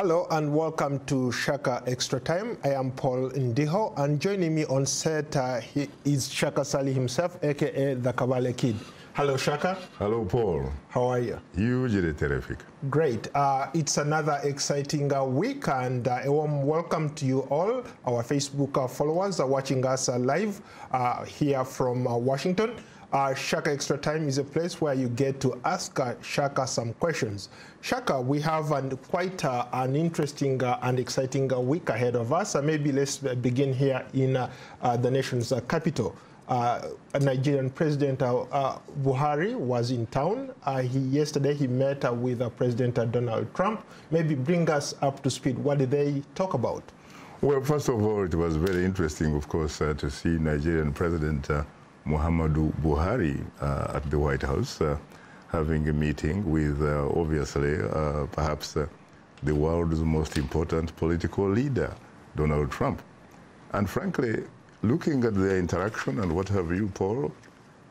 Hello and welcome to Shaka Extra Time. I am Paul Ndiho, and joining me on set is Shaka Sali himself, aka the Kabale Kid. Hello, Shaka. Hello, Paul. How are you? Hugely terrific. Great. It's another exciting week, and a warm welcome to you all, our Facebook followers watching us live here from Washington. Shaka Extra Time is a place where you get to ask Shaka some questions. Shaka, we have quite an interesting and exciting week ahead of us. Maybe let's begin here in the nation's capital. Nigerian President Buhari was in town. Yesterday he met with President Donald Trump. Maybe bring us up to speed. What did they talk about? Well, first of all, it was very interesting, of course, to see Nigerian President Muhammadu Buhari at the White House having a meeting with, obviously, perhaps the world's most important political leader, Donald Trump. And frankly, looking at their interaction and what have you, Paul,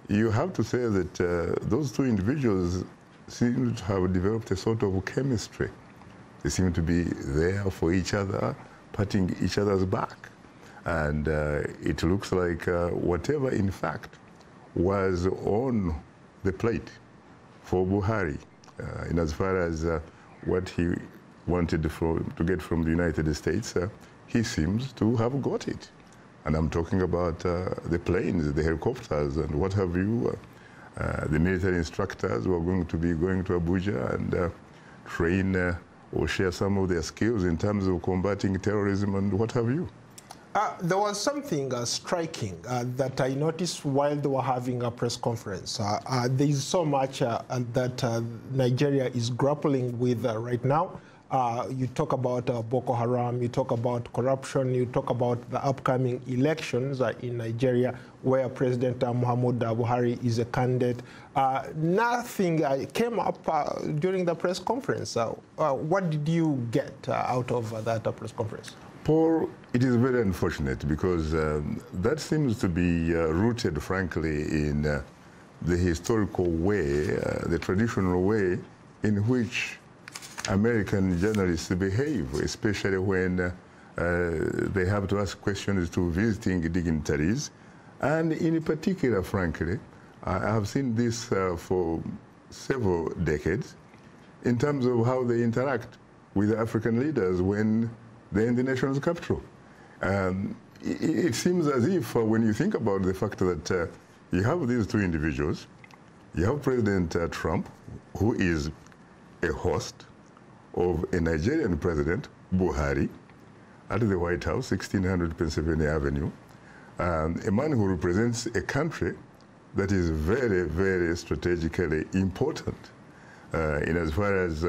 you have to say that those two individuals seem to have developed a sort of chemistry. They seem to be there for each other, patting each other's back. And it looks like whatever, in fact, was on the plate for Buhari, in as far as what he wanted to get from the United States, he seems to have got it. And I'm talking about the planes, the helicopters, and what have you, the military instructors who are going to be going to Abuja and train or share some of their skills in terms of combating terrorism and what have you. There was something striking that I noticed while they were having a press conference. There is so much that Nigeria is grappling with right now. You talk about Boko Haram, you talk about corruption, you talk about the upcoming elections in Nigeria where President Muhammadu Buhari is a candidate. Nothing came up during the press conference. What did you get out of that press conference? Paul, it is very unfortunate because that seems to be rooted, frankly, in the historical way, the traditional way in which American journalists behave, especially when they have to ask questions to visiting dignitaries. And in particular, frankly, I have seen this for several decades in terms of how they interact with African leaders when they're in the nation's capital. It seems as if when you think about the fact that you have these two individuals, you have President Trump, who is a host of a Nigerian president, Buhari, at the White House, 1600 Pennsylvania Avenue, a man who represents a country that is very, very strategically important in as far as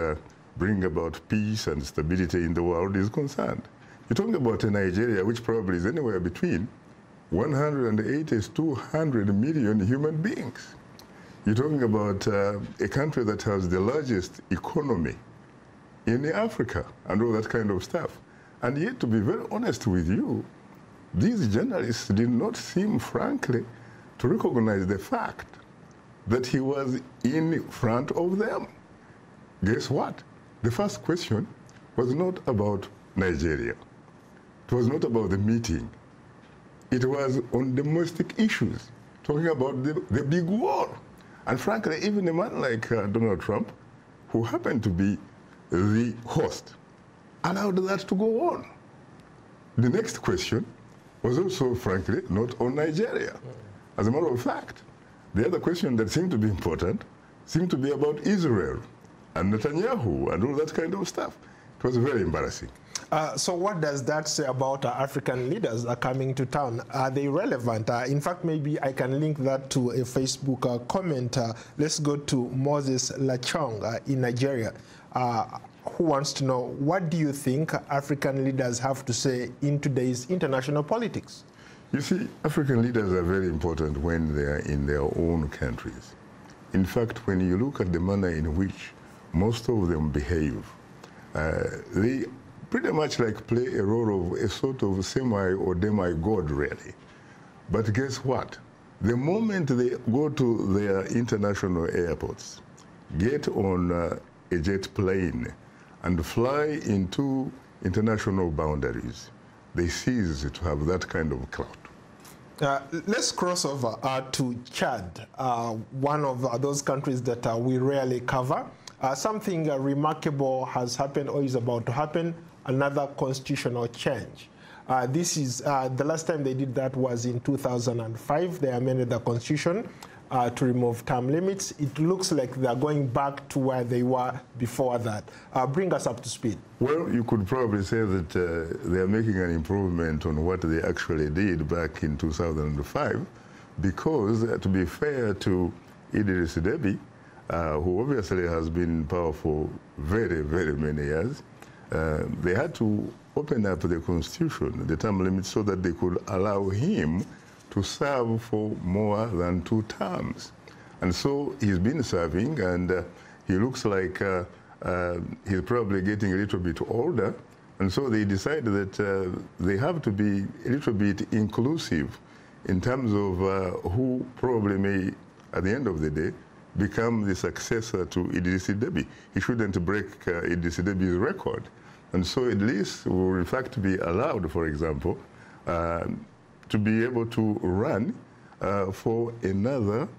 bring about peace and stability in the world is concerned. You're talking about a Nigeria which probably is anywhere between 180 to 200 million human beings. You're talking about a country that has the largest economy in Africa and all that kind of stuff. And yet, to be very honest with you, these journalists did not seem, frankly, to recognize the fact that he was in front of them. Guess what? The first question was not about Nigeria. It was not about the meeting. It was on domestic issues, talking about the big war. And frankly, even a man like Donald Trump, who happened to be the host, allowed that to go on. The next question was also, frankly, not on Nigeria. As a matter of fact, the other question that seemed to be important seemed to be about Israel and Netanyahu and all that kind of stuff. It was very embarrassing. So what does that say about African leaders coming to town? Are they relevant? In fact, maybe I can link that to a Facebook comment. Let's go to Moses Lachong in Nigeria, who wants to know, what do you think African leaders have to say in today's international politics? You see, African leaders are very important when they are in their own countries. In fact, when you look at the manner in which most of them behave, they pretty much like play a role of a sort of semi or demi-god, really. But guess what? The moment they go to their international airports, get on a jet plane, and fly into international boundaries. They cease to have that kind of clout. Let's cross over to Chad, one of those countries that we rarely cover. Something remarkable has happened or is about to happen, another constitutional change. This is the last time they did that was in 2005. They amended the constitution to remove term limits. It looks like they're going back to where they were before that. Bring us up to speed. Well, you could probably say that they are making an improvement on what they actually did back in 2005, because to be fair to Idris Deby, who obviously has been in power for very, very many years, they had to open up the constitution, the term limit, so that they could allow him to serve for more than 2 terms. And so he's been serving, and he looks like he's probably getting a little bit older. And so they decided that they have to be a little bit inclusive in terms of who probably may, at the end of the day, become the successor to Idris Deby. He shouldn't break Idris Deby's record. And so at least will in fact be allowed, for example, to be able to run for another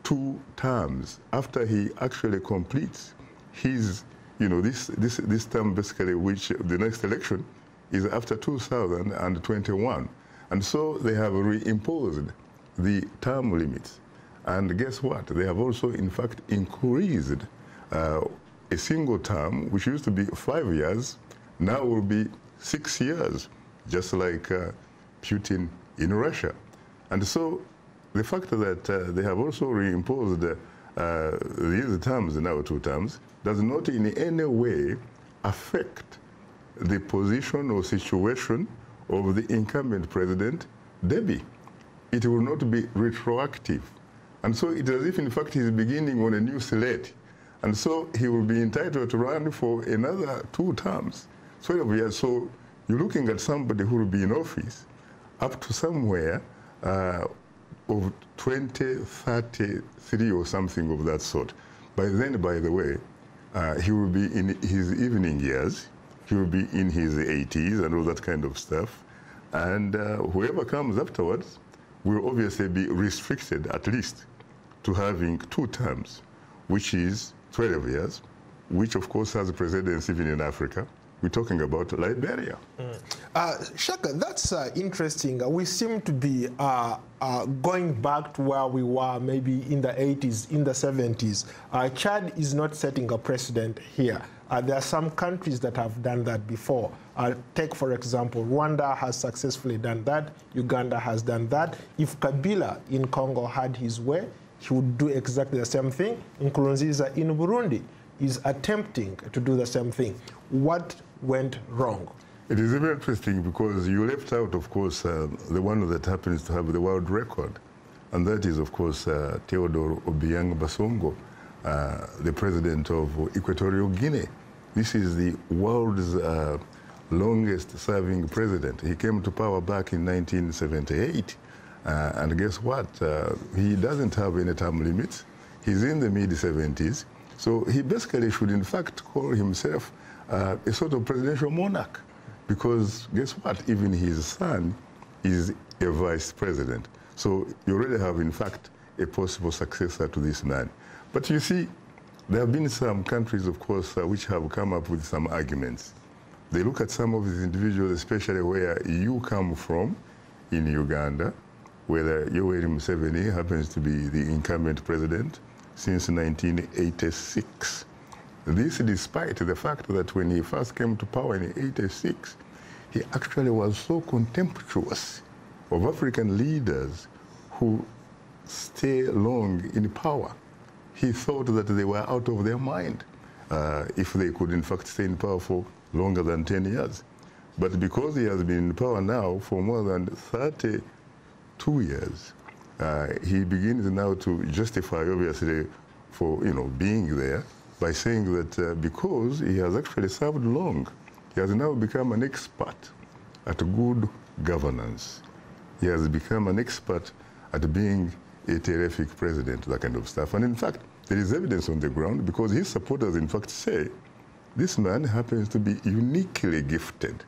2 terms after he actually completes his, this term basically, which the next election is after 2021. And so they have reimposed the term limits. And guess what? They have also, in fact, increased a single term, which used to be 5 years, now will be 6 years, just like Putin in Russia. And so the fact that they have also reimposed these terms, now 2 terms, does not in any way affect the position or situation of the incumbent president, Deby. It will not be retroactive. And so it is as if, in fact, he's beginning on a new slate. And so he will be entitled to run for another 2 terms. So you're looking at somebody who will be in office up to somewhere of 2033 or something of that sort. By then, by the way, he will be in his evening years. He will be in his 80s and all that kind of stuff. And whoever comes afterwards will obviously be restricted, at least, to having 2 terms, which is 12 years, which of course has a precedence even in Africa. We're talking about Liberia. Shaka, that's interesting. We seem to be going back to where we were maybe in the 80s, in the 70s. Chad is not setting a precedent here. There are some countries that have done that before. Take, for example, Rwanda has successfully done that. Uganda has done that. If Kabila in Congo had his way, he would do exactly the same thing. Nkurunziza in Burundi is attempting to do the same thing. What went wrong? It is very interesting because you left out, of course, the one that happens to have the world record. And that is, of course, Theodore Obiang Basongo, the president of Equatorial Guinea. This is the world's longest serving president. He came to power back in 1978. And guess what? He doesn't have any term limits. He's in the mid-70s. So he basically should, in fact, call himself a sort of presidential monarch. Because guess what? Even his son is a vice president. So you already have, in fact, a possible successor to this man. But you see, there have been some countries, of course, which have come up with some arguments. They look at some of these individuals, especially where you come from in Uganda, where Yoweri Museveni happens to be the incumbent president since 1986. This despite the fact that when he first came to power in 1986, he actually was so contemptuous of African leaders who stay long in power. He thought that they were out of their mind if they could, in fact, stay in power for longer than 10 years. But because he has been in power now for more than 32 years, he begins now to justify, obviously, for being there by saying that because he has actually served long, he has now become an expert at good governance. He has become an expert at being a terrific president, that kind of stuff. And in fact, there is evidence on the ground because his supporters, in fact, say this man happens to be uniquely gifted,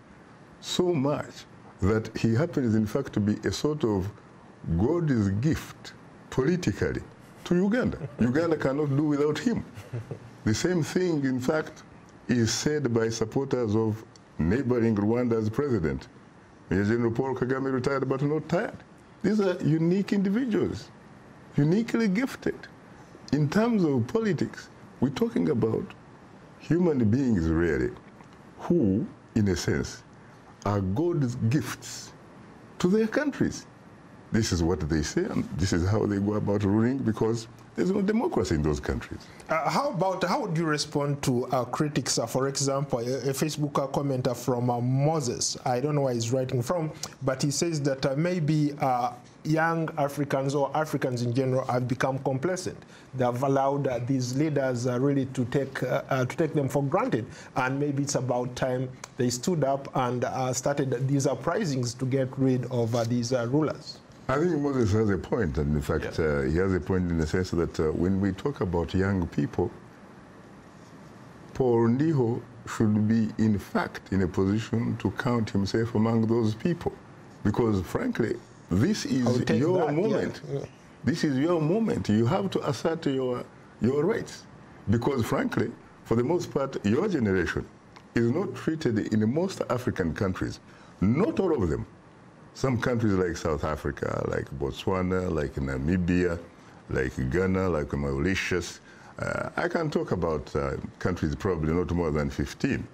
so much that he happens, in fact, to be a sort of God's gift politically to Uganda. Uganda cannot do without him. The same thing, in fact, is said by supporters of neighboring Rwanda's president. Major General Paul Kagame, retired but not tired. These are unique individuals, uniquely gifted. In terms of politics, we're talking about human beings, really, who, in a sense, are God's gifts to their countries. This is what they say, and this is how they go about ruling, because there's no democracy in those countries. How would you respond to critics? For example, a Facebook commenter from Moses, I don't know where he's writing from, but he says that maybe young Africans or Africans in general have become complacent. They have allowed these leaders really to take them for granted, and maybe it's about time they stood up and started these uprisings to get rid of these rulers. I think Moses has a point, and in fact, he has a point in the sense that when we talk about young people, Paul Ndiho should be, in fact, in a position to count himself among those people. Because, frankly, this is your moment. Yeah. Yeah. This is your moment. You have to assert your rights. Because, frankly, for the most part, your generation is not treated in most African countries, not all of them. Some countries like South Africa, like Botswana, like Namibia, like Ghana, like Mauritius. I can talk about countries probably not more than 15.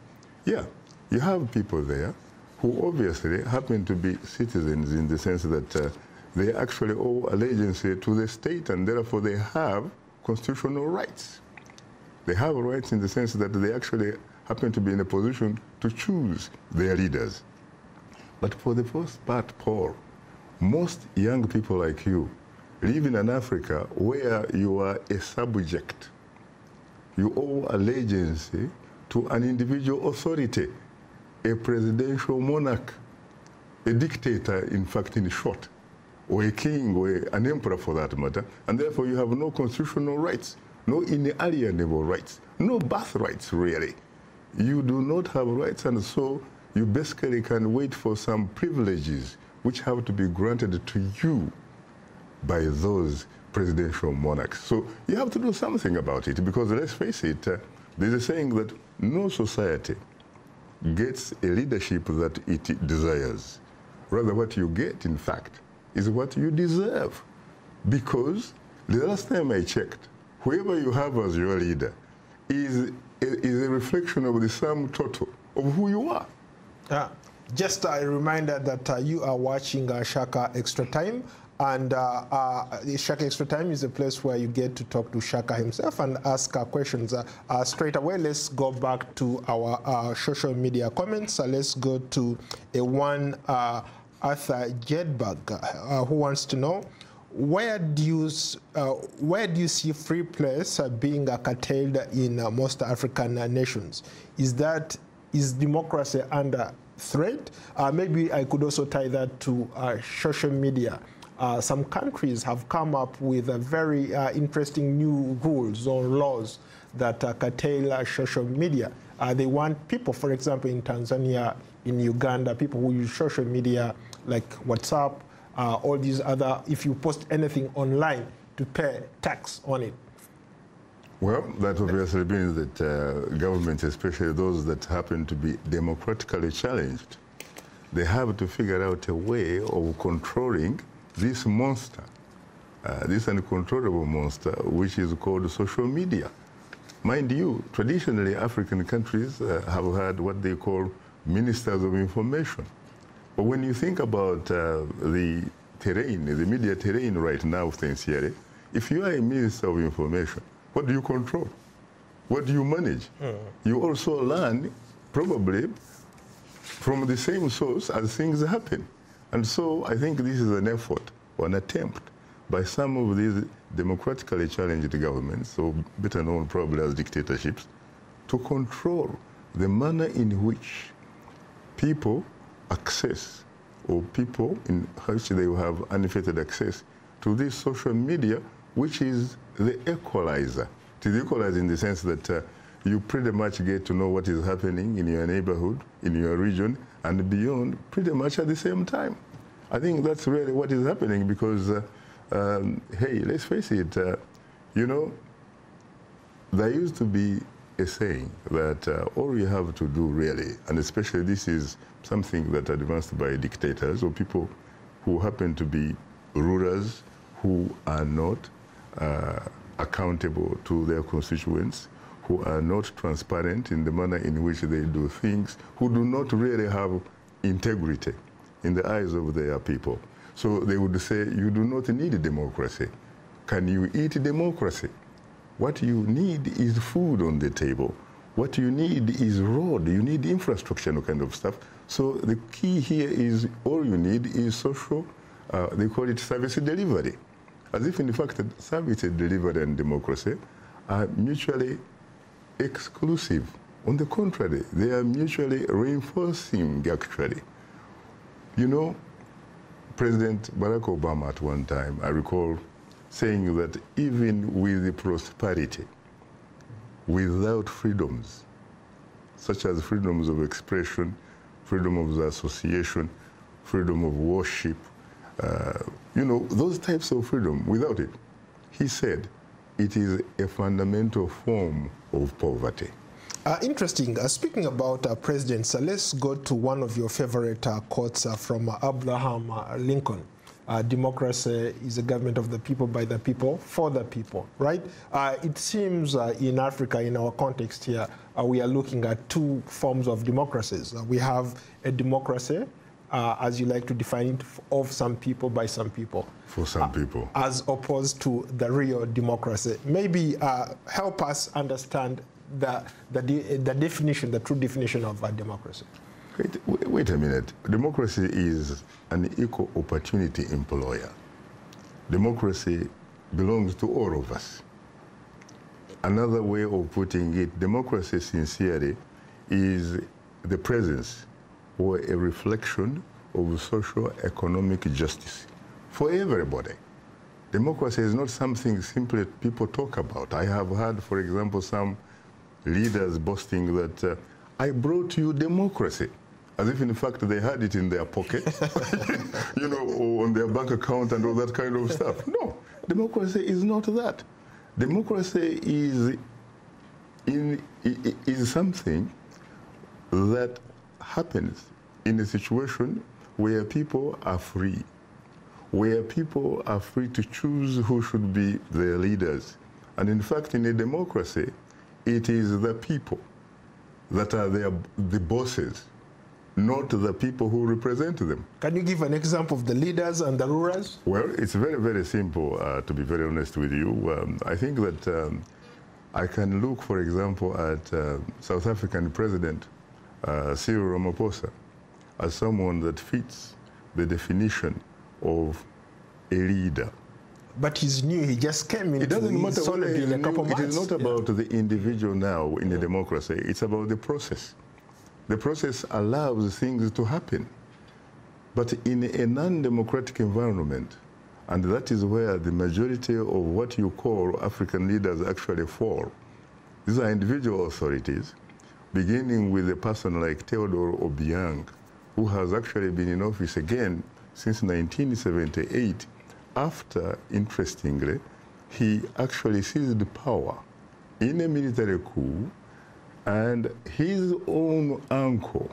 Yeah, you have people there who obviously happen to be citizens in the sense that they actually owe allegiance to the state, and therefore they have constitutional rights. They have rights in the sense that they actually happen to be in a position to choose their leaders. But for the most part, Paul, most young people like you live in an Africa where you are a subject. You owe allegiance to an individual authority, a presidential monarch, a dictator, in fact, in short, or a king, or an emperor for that matter, and therefore you have no constitutional rights, no inalienable rights, no birthrights, really. You do not have rights, and so you basically can wait for some privileges which have to be granted to you by those presidential monarchs. So you have to do something about it, because let's face it, there's a saying that no society gets a leadership that it desires. Rather, what you get, in fact, is what you deserve. Because the last time I checked, whoever you have as your leader is a reflection of the sum total of who you are. Just a reminder that you are watching Shaka Extra Time, and Shaka Extra Time is a place where you get to talk to Shaka himself and ask questions. Straight away, let's go back to our social media comments. Let's go to one Arthur Jedberg, who wants to know, where do you see free press being curtailed in most African nations? Is democracy under threat? Maybe I could also tie that to social media. Some countries have come up with very interesting new rules or laws that curtail social media. They want people, for example, in Tanzania, in Uganda, people who use social media like WhatsApp, all these other, if you post anything online, to pay tax on it. Well, that obviously means that governments, especially those that happen to be democratically challenged, they have to figure out a way of controlling this monster, this uncontrollable monster, which is called social media. Mind you, traditionally, African countries have had what they call ministers of information. But when you think about the terrain, the media terrain right now, sincerely, if you are a minister of information, what do you control? What do you manage? You also learn, probably, from the same source as things happen. And so I think this is an effort or an attempt by some of these democratically challenged governments, so better known probably as dictatorships, to control the manner in which people access, or people in which they have unfettered access to this social media, which is the equalizer. It is equalizer in the sense that you pretty much get to know what is happening in your neighborhood, in your region, and beyond pretty much at the same time. I think that's really what is happening because, hey, let's face it, you know, there used to be a saying that all you have to do really, and especially this is something that advanced by dictators or people who happen to be rulers who are not accountable to their constituents, who are not transparent in the manner in which they do things, who do not really have integrity in the eyes of their people. So they would say, you do not need democracy. Can you eat democracy? What you need is food on the table. What you need is road. You need infrastructure and kind of stuff. So the key here is all you need is social, they call it service delivery. As if in fact service delivery and democracy are mutually exclusive. On the contrary, they are mutually reinforcing actually. You know, President Barack Obama at one time, I recall saying that even with prosperity, without freedoms, such as freedoms of expression, freedom of association, freedom of worship, you know, those types of freedom, without it, he said, it is a fundamental form of poverty. Interesting. Speaking about presidents, let's go to one of your favorite quotes from Abraham Lincoln. Democracy is a government of the people, by the people, for the people, right? It seems in Africa, in our context here, we are looking at two forms of democracies. We have a democracy, as you like to define it, of some people, by some people. For some people. As opposed to the real democracy. Maybe help us understand the definition, the true definition of democracy. Wait a minute. Democracy is an equal opportunity employer. Democracy belongs to all of us. Another way of putting it, democracy sincerely is the presence or a reflection of social economic justice for everybody. Democracy is not something simply people talk about. I have heard, for example, some leaders boasting that I brought you democracy, as if in fact they had it in their pocket, you know, or on their bank account and all that kind of stuff. No, democracy is not that. Democracy is something that happens in a situation where people are free, where people are free to choose who should be their leaders. And in fact, in a democracy, it is the people that are the bosses, not the people who represent them. Can you give an example of the leaders and the rulers? Well, it's very, very simple, to be very honest with you. I think that I can look, for example, at South African President Cyril Ramaphosa as someone that fits the definition of a leader. But he's new, he just came in. It doesn't matter whether he's new. It is not about the individual now in a democracy. It's about the process. The process allows things to happen. But in a non-democratic environment, and that is where the majority of what you call African leaders actually fall. These are individual authorities, beginning with a person like Theodore Obiang, who has actually been in office again since 1978, after, interestingly, he actually seized power in a military coup, and his own uncle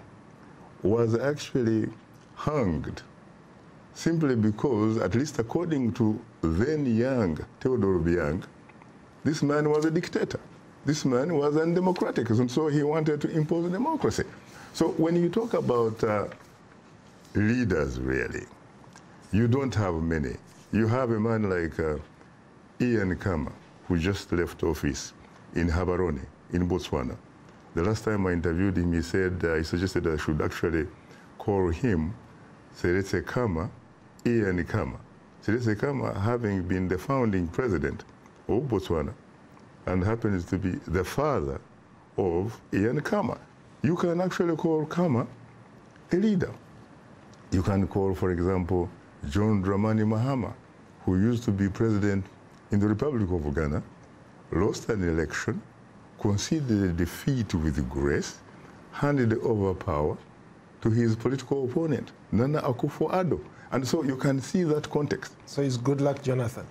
was actually hanged simply because, at least according to then young Theodore Obiang, this man was a dictator. This man was undemocratic, and so he wanted to impose democracy. So when you talk about leaders, really, you don't have many. You have a man like Ian Khama, who just left office in Gaborone, in Botswana. The last time I interviewed him, he said, he suggested I should actually call him Seretse Khama, Ian Khama. Seretse Khama having been the founding president of Botswana and happens to be the father of Ian Khama. You can actually call Khama a leader. You can call, for example, John Dramani Mahama, who used to be president in the Republic of Ghana, lost an election, conceded defeat with grace, handed over power to his political opponent, Nana Akufo-Addo. And so you can see that context. So it's good luck, Jonathan.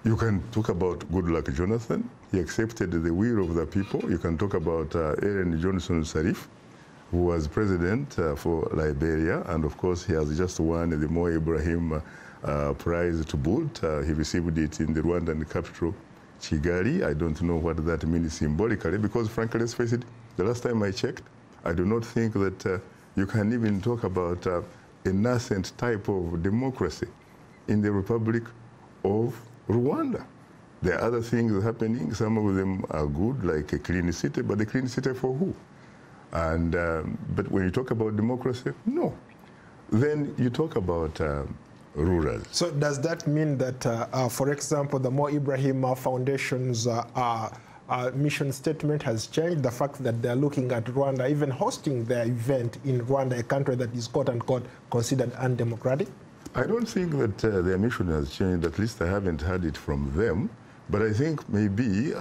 You can talk about Goodluck Jonathan. He accepted the will of the people. You can talk about Ellen Johnson Sirleaf, who was president for Liberia, and of course he has just won the Mo Ibrahim Prize to boot. He received it in the Rwandan capital, Kigali. I don't know what that means symbolically, because frankly, let's face it, the last time I checked, I do not think that you can even talk about a nascent type of democracy in the Republic of Rwanda. There are other things happening. Some of them are good, like a clean city, but the clean city for who? And but when you talk about democracy, no. Then you talk about rulers. So does that mean that, for example, the Mo Ibrahim Foundation's mission statement has changed? The fact that they're looking at Rwanda, even hosting their event in Rwanda, a country that is quote-unquote considered undemocratic? I don't think that their mission has changed. At least I haven't heard it from them. But I think maybe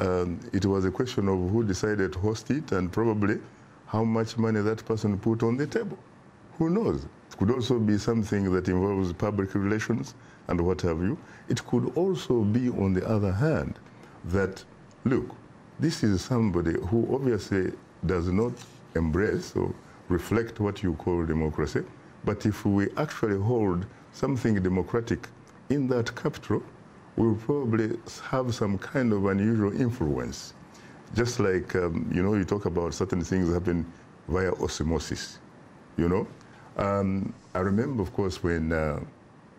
it was a question of who decided to host it and probably how much money that person put on the table. Who knows? It could also be something that involves public relations and what have you. It could also be, on the other hand, that, look, this is somebody who obviously does not embrace or reflect what you call democracy. But if we actually hold something democratic in that capital, we'll probably have some kind of unusual influence. Just like, you know, you talk about certain things happen via osmosis, you know. I remember, of course, when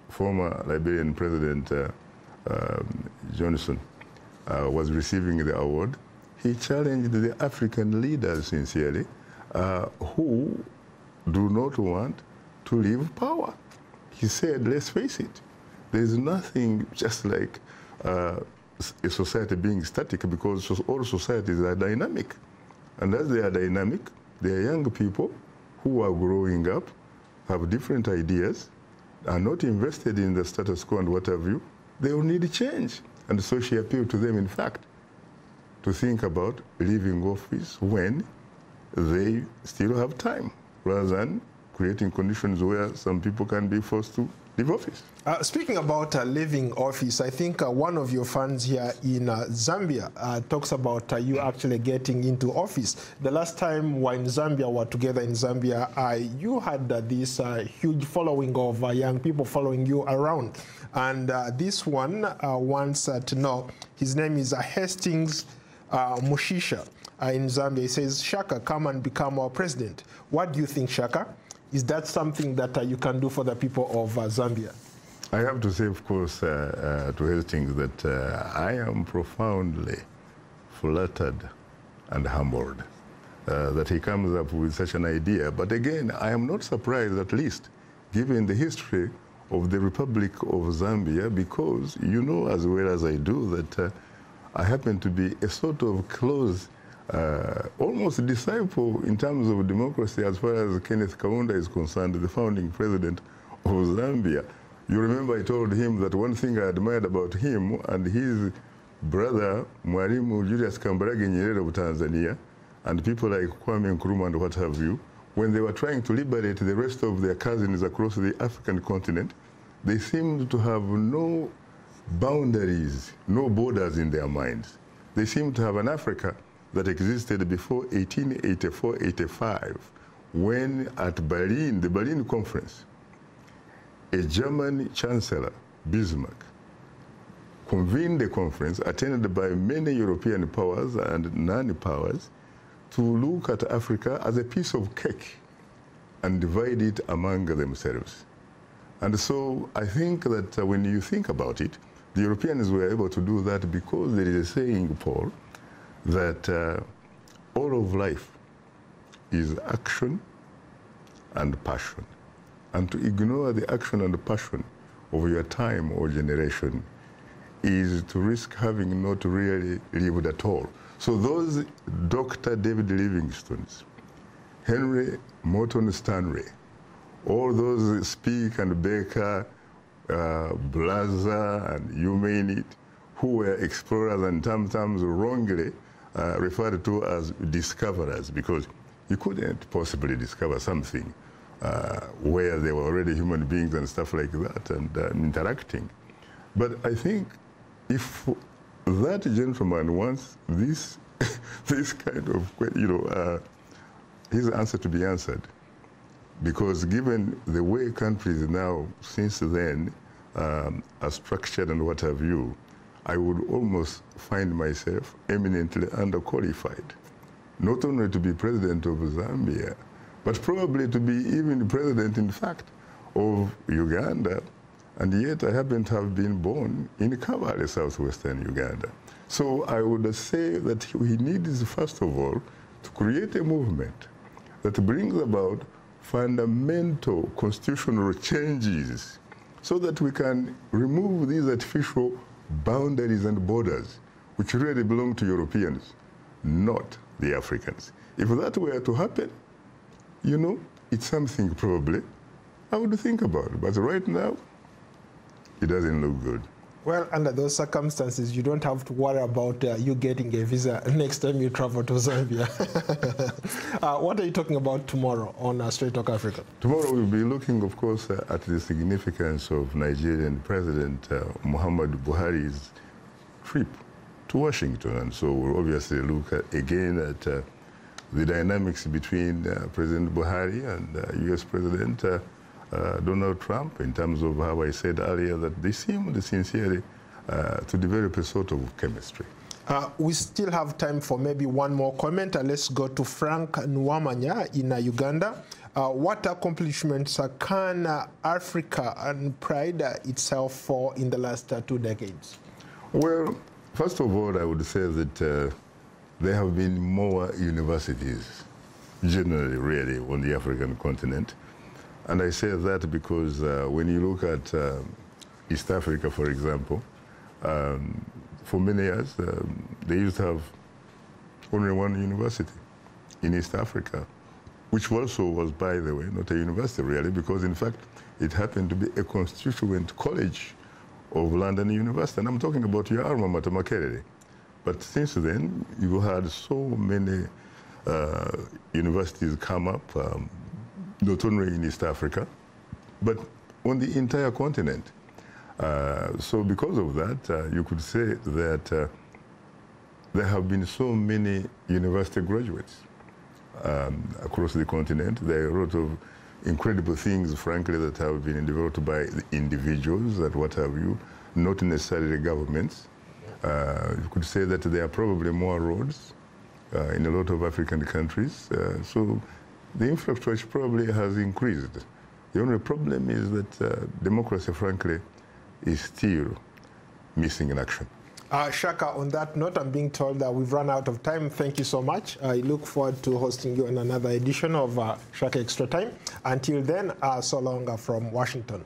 former Liberian President Johnson was receiving the award, he challenged the African leaders sincerely who do not want to leave power. He said, let's face it, there's nothing just like a society being static, because all societies are dynamic. And as they are dynamic, they are young people who are growing up, have different ideas, are not invested in the status quo and what have you. They will need change. And so she appealed to them, in fact, to think about leaving office when they still have time, rather than creating conditions where some people can be forced to leave office. Speaking about leaving office, I think one of your fans here in Zambia talks about you actually getting into office. The last time we were in Zambia, were together in Zambia, you had this huge following of young people following you around. And this one wants to know, his name is Hastings Mushisha in Zambia. He says, Shaka, come and become our president. What do you think, Shaka? Is that something that you can do for the people of Zambia? I have to say, of course, to Hastings that I am profoundly flattered and humbled that he comes up with such an idea. But again, I am not surprised, at least, given the history of the Republic of Zambia, because you know as well as I do that I happen to be a sort of close almost disciple in terms of democracy as far as Kenneth Kaunda is concerned, the founding president of Zambia. You remember I told him that one thing I admired about him and his brother, Mwalimu Julius Kambarage Nyerere of Tanzania, and people like Kwame Nkrumah and what have you, when they were trying to liberate the rest of their cousins across the African continent, they seemed to have no boundaries, no borders in their minds. They seemed to have an Africa that existed before 1884-85, when at Berlin, the Berlin Conference, a German chancellor, Bismarck, convened a conference attended by many European powers and non-powers to look at Africa as a piece of cake and divide it among themselves. And so I think that when you think about it, the Europeans were able to do that because there is a saying, Paul, that all of life is action and passion. And to ignore the action and the passion of your time or generation is to risk having not really lived at all. So those Dr. David Livingstones, Henry Morton Stanley, all those Speke and Baker, Blazer and you name it, who were explorers and sometimes wrongly referred to as discoverers, because you couldn't possibly discover something where there were already human beings and stuff like that and interacting. But I think if that gentleman wants this, this kind of, his answer to be answered, because given the way countries now, since then, are structured and what have you, I would almost find myself eminently underqualified, not only to be president of Zambia, but probably to be even president, in fact, of Uganda, and yet I happen to have been born in Kabale, southwestern Uganda. So I would say that he needs, first of all, to create a movement that brings about fundamental constitutional changes so that we can remove these artificial boundaries and borders which really belong to Europeans, not the Africans. If that were to happen, it's something probably I would think about. But right now, it doesn't look good. Well, under those circumstances, you don't have to worry about you getting a visa next time you travel to Zambia. What are you talking about tomorrow on Straight Talk Africa? Tomorrow we'll be looking, of course, at the significance of Nigerian President Muhammadu Buhari's trip to Washington. And so we'll obviously look again at the dynamics between President Buhari and U.S. President Donald Trump, in terms of how I said earlier that they seemed sincerely to develop a sort of chemistry. We still have time for maybe one more comment. Let's go to Frank Nwamanya in Uganda. What accomplishments can Africa and pride itself for in the last 2 decades? Well, first of all, I would say that there have been more universities, generally, really, on the African continent. And I say that because when you look at East Africa, for example, for many years, they used to have only one university in East Africa, which also was, by the way, not a university really, because in fact, it happened to be a constituent college of London University. And I'm talking about your alma mater, Makerere. But since then, you had so many universities come up, not only in East Africa, but on the entire continent. So because of that, you could say that there have been so many university graduates across the continent. There are a lot of incredible things, frankly, that have been developed by individuals and what have you, not necessarily governments. You could say that there are probably more roads in a lot of African countries. So the infrastructure probably has increased. The only problem is that democracy, frankly, is still missing in action. Shaka, on that note, I'm being told that we've run out of time. Thank you so much. I look forward to hosting you in another edition of Shaka Extra Time. Until then, so long from Washington.